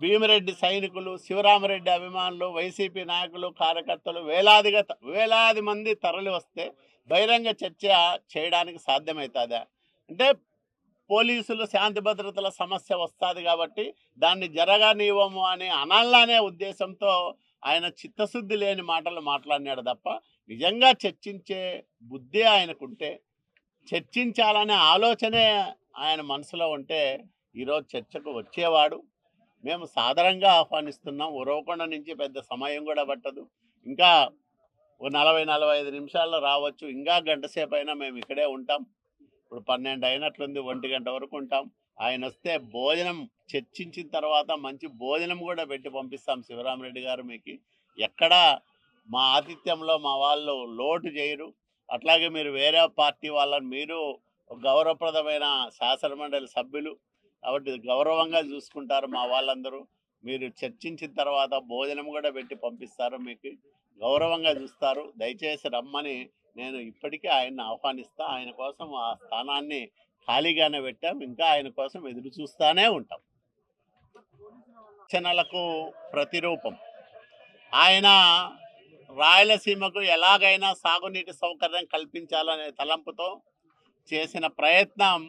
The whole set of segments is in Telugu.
భీమిరెడ్డి సైనికులు, శివరామరెడ్డి అభిమానులు, వైసీపీ నాయకులు, కార్యకర్తలు వేలాది మంది తరలి వస్తే బహిరంగ చర్చ చేయడానికి సాధ్యమవుతుందా? అంటే పోలీసులు శాంతి భద్రతల సమస్య వస్తుంది కాబట్టి దాన్ని జరగనివ్వము అని అనాలనే ఉద్దేశంతో ఆయన చిత్తశుద్ధి లేని మాటలు మాట్లాడినాడు తప్ప నిజంగా చర్చించే బుద్ధి ఆయనకుంటే, చర్చించాలనే ఆలోచనే ఆయన మనసులో ఉంటే ఈరోజు చర్చకు వచ్చేవాడు. మేము సాదరంగా ఆహ్వానిస్తున్నాం. ఉరవకొండ నుంచి పెద్ద సమయం కూడా పట్టదు. ఇంకా ఓ 40-45 నిమిషాల్లో రావచ్చు. ఇంకా గంట సేపు అయినా మేము ఇక్కడే ఉంటాం. ఇప్పుడు 12 అయినట్లుంది, 1 గంట వరకు ఉంటాం. ఆయన వస్తే భోజనం చర్చించిన తర్వాత మంచి భోజనం కూడా పెట్టి పంపిస్తాం. శివరామరెడ్డి గారు మీకు ఎక్కడా మా ఆతిథ్యంలో మా వాళ్ళు లోటు చేయరు. అట్లాగే మీరు వేరే పార్టీ వాళ్ళని మీరు గౌరవప్రదమైన శాసనమండలి సభ్యులు కాబట్టి గౌరవంగా చూసుకుంటారు మా వాళ్ళందరూ. మీరు చర్చించిన తర్వాత భోజనం కూడా పెట్టి పంపిస్తారు, మీకు గౌరవంగా చూస్తారు. దయచేసి రమ్మని నేను ఇప్పటికీ ఆయన్ని ఆహ్వానిస్తా. ఆయన కోసం ఆ స్థానాన్ని ఖాళీగానే పెట్టాం. ఇంకా ఆయన కోసం ఎదురు చూస్తూనే ఉంటాం. రచనలకు ప్రతిరూపం. ఆయన రాయలసీమకు ఎలాగైనా సాగునీటి సౌకర్యం కల్పించాలనే తలంపుతో చేసిన ప్రయత్నం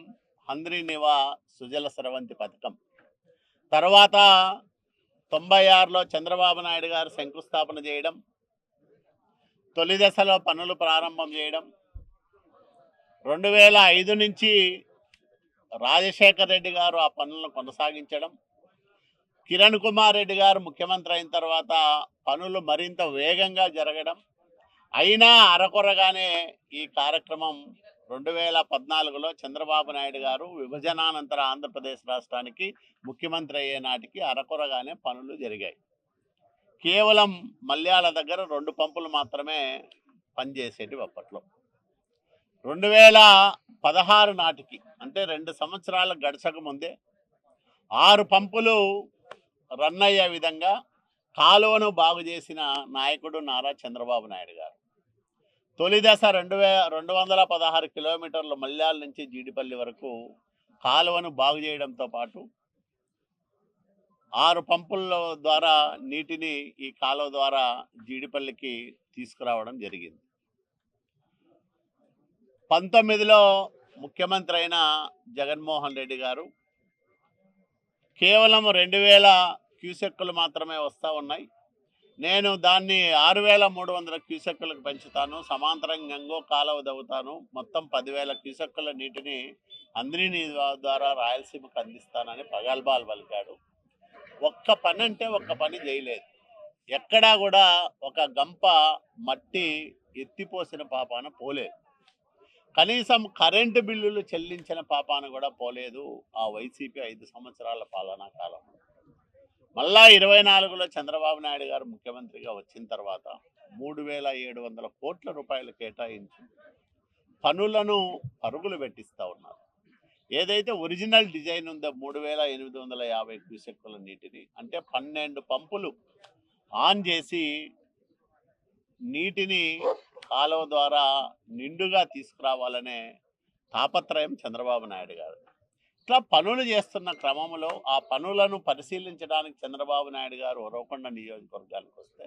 హంద్రీనివా సుజల స్రవంతి పథకం. తర్వాత 96లో చంద్రబాబు నాయుడు గారు శంకుస్థాపన చేయడం, తొలి దశలో పనులు ప్రారంభం చేయడం, 2005 నుంచి రాజశేఖర్ రెడ్డి గారు ఆ పనులను కొనసాగించడం, కిరణ్ కుమార్ రెడ్డి గారు ముఖ్యమంత్రి అయిన తర్వాత పనులు మరింత వేగంగా జరగడం, అయినా అరకొరగానే ఈ కార్యక్రమం 2014లో చంద్రబాబు నాయుడు గారు విభజనానంతర ఆంధ్రప్రదేశ్ రాష్ట్రానికి ముఖ్యమంత్రి అయ్యే నాటికి అరకొరగానే పనులు జరిగాయి. కేవలం మల్యాల దగ్గర 2 పంపులు మాత్రమే పనిచేసేటివి అప్పట్లో. 2016 నాటికి అంటే 2 సంవత్సరాలు గడచక ముందే 6 పంపులు రన్ అయ్యే విధంగా కాలువను బాగు చేసిన నాయకుడు నారా చంద్రబాబు నాయుడు గారు. తొలి దశ 216 కిలోమీటర్లు మల్యాల నుంచి జీడిపల్లి వరకు కాలువను బాగు చేయడంతో పాటు 6 పంపుల ద్వారా నీటిని ఈ కాలువ ద్వారా జీడిపల్లికి తీసుకురావడం జరిగింది. 19లో ముఖ్యమంత్రి అయిన జగన్మోహన్ రెడ్డి గారు కేవలం 2000 క్యూసెక్కులు మాత్రమే వస్తూ ఉన్నాయి, నేను దాన్ని 6300 క్యూసెక్కులకు పెంచుతాను, సమాంతరంగా ఇంకో కాలువ దవ్వుతాను, మొత్తం 10,000 క్యూసెక్కుల నీటిని హంద్రీని ద్వారా రాయలసీమకు అందిస్తానని పగల్బాల్ పలికాడు. ఒక్క పని అంటే ఒక్క పని చేయలేదు. ఎక్కడా కూడా ఒక గంప మట్టి ఎత్తిపోసిన పాపాన పోలేదు. కనీసం కరెంటు బిల్లులు చెల్లించిన పాపాన కూడా పోలేదు ఆ వైసీపీ 5 సంవత్సరాల పాలనా కాలం. మళ్ళా 24లో చంద్రబాబు నాయుడు గారు ముఖ్యమంత్రిగా వచ్చిన తర్వాత 3,700 కోట్ల రూపాయలు కేటాయించి పనులను పరుగులు పెట్టిస్తూ ఉన్నారు. ఏదైతే ఒరిజినల్ డిజైన్ ఉందో 3,850 క్యూసెక్కుల నీటిని అంటే 12 పంపులు ఆన్ చేసి నీటిని కాలువ ద్వారా నిండుగా తీసుకురావాలనే తాపత్రయం చంద్రబాబు నాయుడు గారు. ఇట్లా పనులు చేస్తున్న క్రమంలో ఆ పనులను పరిశీలించడానికి చంద్రబాబు నాయుడు గారు ఉరవకొండ నియోజకవర్గానికి వస్తే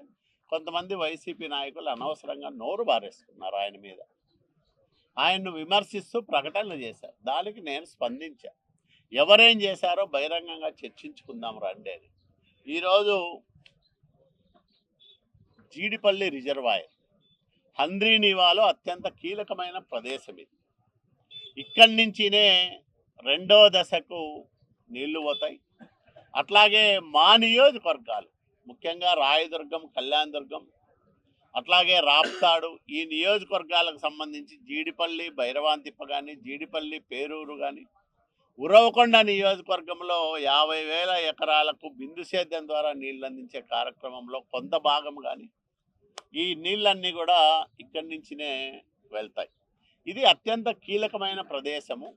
కొంతమంది వైసీపీ నాయకులు అనవసరంగా నోరు బారేసుకున్నారు ఆయన మీద. ఆయన్ను విమర్శిస్తూ ప్రకటనలు చేశారు. దానికి నేను స్పందించా. ఎవరేం చేశారో బహిరంగంగా చర్చించుకుందాం రండి అని. ఈరోజు జీడిపల్లి రిజర్వాయర్ హంద్రీనివాలో అత్యంత కీలకమైన ప్రదేశం ఇది. ఇక్కడి నుంచినే 2వ దశకు నీళ్లు పోతాయి. అట్లాగే మా నియోజకవర్గాలు ముఖ్యంగా రాయదుర్గం, కళ్యాణదుర్గం, అట్లాగే రాప్తాడు ఈ నియోజకవర్గాలకు సంబంధించి జీడిపల్లి, భైరవాంతిప్ప కానీ, జీడిపల్లి, పేరూరు కానీ, ఉరవకొండ నియోజకవర్గంలో 50,000 ఎకరాలకు బిందు సేద్యం ద్వారా నీళ్ళు అందించే కార్యక్రమంలో కొంత భాగం కానీ ఈ నీళ్ళన్నీ కూడా ఇక్కడి నుంచినే వెళ్తాయి. ఇది అత్యంత కీలకమైన ప్రదేశము.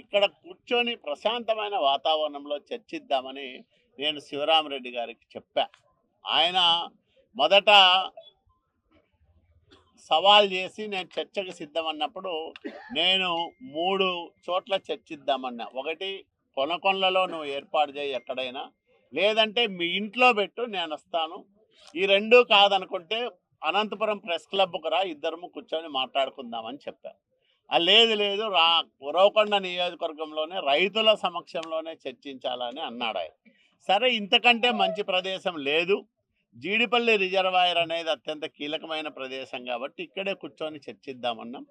ఇక్కడ కూర్చొని ప్రశాంతమైన వాతావరణంలో చర్చిద్దామని నేను శివరామరెడ్డి గారికి చెప్పా. ఆయన మొదట సవాల్ చేసి నేను చర్చకు సిద్ధమన్నప్పుడు నేను 3 చోట్ల చర్చిద్దామన్నా. ఒకటి కొనకొండలో నువ్వు ఏర్పాటు చేయి ఎక్కడైనా, లేదంటే మీ ఇంట్లో పెట్టు, నేను వస్తాను. ఈ రెండూ కాదనుకుంటే అనంతపురం ప్రెస్ క్లబ్కు రా, ఇద్దరము కూర్చొని మాట్లాడుకుందామని చెప్పారు. లేదు లేదు ఉరవకొండ నియోజకవర్గంలోనే రైతుల సమక్షంలోనే చర్చించాలని అన్నాడు ఆయన. సరే, ఇంతకంటే మంచి ప్రదేశం లేదు. జీడిపల్లి రిజర్వాయర్ అనేది అత్యంత కీలకమైన ప్రదేశం కాబట్టి ఇక్కడే కూర్చొని చర్చిద్దామన్నాం.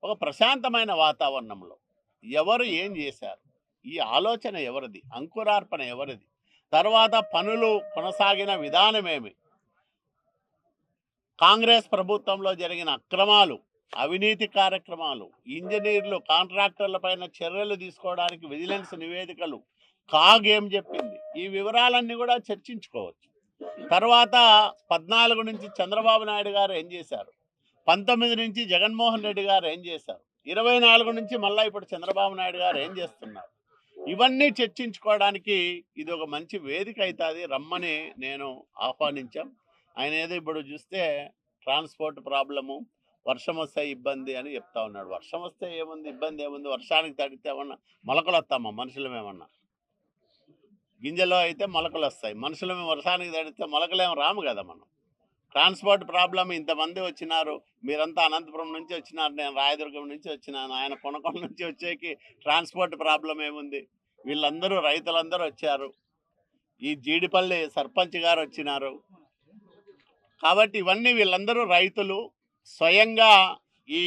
ఒక ప్రశాంతమైన వాతావరణంలో ఎవరు ఏం చేశారు, ఈ ఆలోచన ఎవరిది, అంకురార్పణ ఎవరిది, తర్వాత పనులు కొనసాగిన విధానమేమి, కాంగ్రెస్ ప్రభుత్వంలో జరిగిన అక్రమాలు, అవినీతి కార్యక్రమాలు, ఇంజనీర్లు కాంట్రాక్టర్ల పైన చర్యలు తీసుకోవడానికి విజిలెన్స్ నివేదికలు, కాగ్ ఏం చెప్పింది, ఈ వివరాలన్నీ కూడా చర్చించుకోవచ్చు. తర్వాత 14 నుంచి చంద్రబాబు నాయుడు గారు ఏం చేశారు, 19 నుంచి జగన్మోహన్ రెడ్డి గారు ఏం చేశారు, 24 నుంచి మళ్ళీ ఇప్పుడు చంద్రబాబు నాయుడు గారు ఏం చేస్తున్నారు, ఇవన్నీ చర్చించుకోవడానికి ఇది ఒక మంచి వేదిక అవుతుంది. రమ్మని నేను ఆహ్వానించాం. ఆయన ఏదో ఇప్పుడు చూస్తే ట్రాన్స్పోర్ట్ ప్రాబ్లము, వర్షం వస్తే ఇబ్బంది అని చెప్తా ఉన్నాడు. వర్షం వస్తే ఏముంది, ఇబ్బంది ఏముంది? వర్షానికి తడితే ఏమన్నా మొలకలు వస్తామా? మనుషులమేమన్నా? గింజలో అయితే మొలకలు వస్తాయి, మనుషులమే వర్షానికి తడితే మొలకలేం రాము కదా మనం. ట్రాన్స్పోర్ట్ ప్రాబ్లం, ఇంతమంది వచ్చినారు, మీరంతా అనంతపురం నుంచి వచ్చినారు, నేను రాయదుర్గం నుంచి వచ్చినాను, ఆయన కొనకొండ నుంచి వచ్చేకి ట్రాన్స్పోర్ట్ ప్రాబ్లం ఏముంది? వీళ్ళందరూ రైతులందరూ వచ్చారు, ఈ జీడిపల్లి సర్పంచ్ గారు వచ్చినారు. కాబట్టి ఇవన్నీ వీళ్ళందరూ రైతులు, స్వయంగా ఈ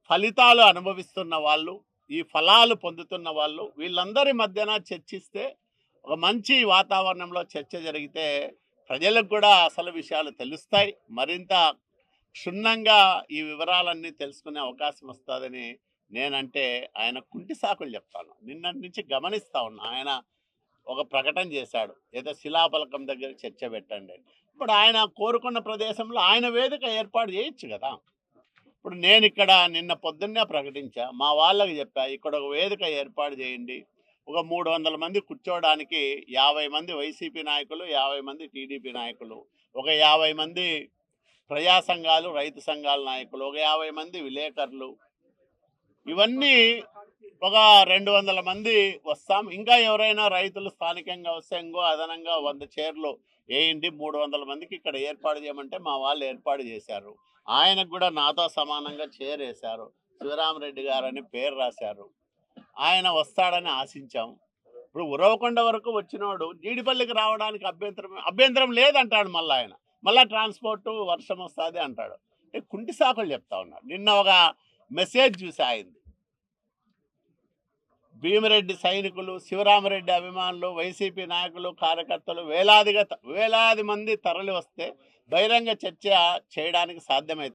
ఫలితాలు అనుభవిస్తున్న వాళ్ళు, ఈ ఫలాలు పొందుతున్న వాళ్ళు, వీళ్ళందరి మధ్యన చర్చిస్తే, ఒక మంచి వాతావరణంలో చర్చ జరిగితే ప్రజలకు కూడా అసలు విషయాలు తెలుస్తాయి. మరింత క్షుణ్ణంగా ఈ వివరాలన్నీ తెలుసుకునే అవకాశం వస్తుందని నేనంటే ఆయన కుంటి సాకులు చెప్తాను. నిన్నటి నుంచి గమనిస్తా ఉన్నా. ఆయన ఒక ప్రకటన చేశాడు, ఏదో శిలాఫలకం దగ్గర చర్చ పెట్టండి. ఇప్పుడు ఆయన కోరుకున్న ప్రదేశంలో ఆయన వేదిక ఏర్పాటు చేయొచ్చు కదా. ఇప్పుడు నేను ఇక్కడ నిన్న పొద్దున్నే ప్రకటించా, మా వాళ్ళకి చెప్పా, ఇక్కడ ఒక వేదిక ఏర్పాటు చేయండి, ఒక 300 మంది కూర్చోవడానికి, 50 మంది వైసీపీ నాయకులు, 50 మంది టీడీపీ నాయకులు, ఒక 50 మంది ప్రజా సంఘాలు, రైతు సంఘాల నాయకులు, ఒక 50 మంది విలేకరులు, ఇవన్నీ ఒక 200 మంది వస్తాం. ఇంకా ఎవరైనా రైతులు స్థానికంగా వస్తే ఇంకో అదనంగా 100 చైర్లు వేయండి, 300 మందికి ఇక్కడ ఏర్పాటు చేయమంటే మా వాళ్ళు ఏర్పాటు చేశారు. ఆయనకు కూడా నాతో సమానంగా చైర్ వేశారు, శివరామరెడ్డి గారని పేరు రాశారు. ఆయన వస్తాడని ఆశించాం. ఇప్పుడు ఉరవకొండ వరకు వచ్చినోడు జీడిపల్లికి రావడానికి అభ్యంతరం లేదంటాడు. మళ్ళీ ఆయన మళ్ళీ ట్రాన్స్పోర్ట్ వర్షం వస్తుంది అంటాడు. కుంటి సాకులు చెప్తా ఉన్నాడు. నిన్న ఒక మెసేజ్ చూసి అయింది, భీమిరెడ్డి సైనికులు, శివరామరెడ్డి అభిమానులు, వైసీపీ నాయకులు, కార్యకర్తలు వేలాది మంది తరలి వస్తే బహిరంగ చర్చ చేయడానికి సాధ్యమవుతుంది.